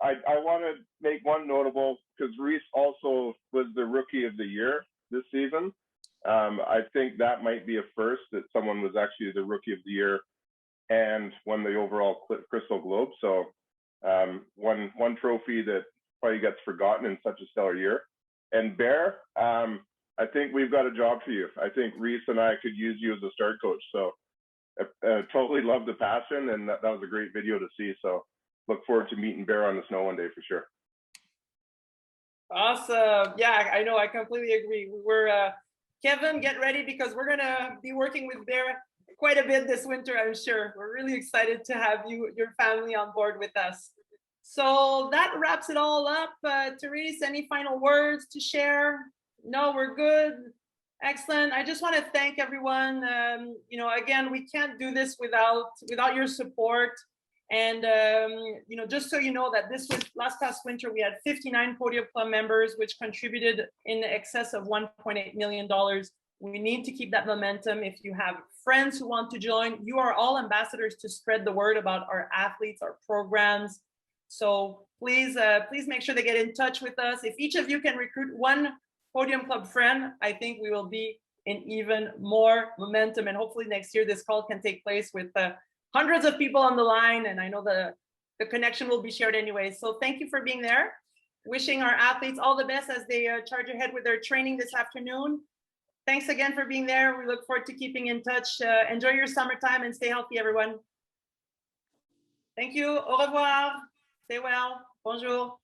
I want to make one notable, because Reese also was the Rookie of the Year this season. I think that might be a first, that someone was actually the Rookie of the Year and won the overall Crystal Globe. So one trophy that probably gets forgotten in such a stellar year. And Bear, I think we've got a job for you. I think Reese and I could use you as a start coach. So totally love the passion, and that was a great video to see. So look forward to meeting Bear on the snow one day for sure. Awesome. Yeah, I know. I completely agree. We're Kevin, get ready, because we're gonna be working with Bear quite a bit this winter, I'm sure. We're really excited to have your family on board with us. So that wraps it all up. Therese, any final words to share? No, we're good. Excellent. I just want to thank everyone. You know, again, we can't do this without your support. And you know, just so you know that this was past winter, we had 59 Podium Club members, which contributed in excess of $1.8 million. We need to keep that momentum. If you have friends who want to join, you are all ambassadors to spread the word about our athletes, our programs. So please, please make sure they get in touch with us. If each of you can recruit one Podium Club friend, I think we will be in even more momentum. And hopefully next year, this call can take place with hundreds of people on the line. And I know the connection will be shared anyway. So thank you for being there. Wishing our athletes all the best as they charge ahead with their training this afternoon. Thanks again for being there. We look forward to keeping in touch. Enjoy your summertime and stay healthy, everyone. Thank you. Au revoir. Stay well. Bonjour.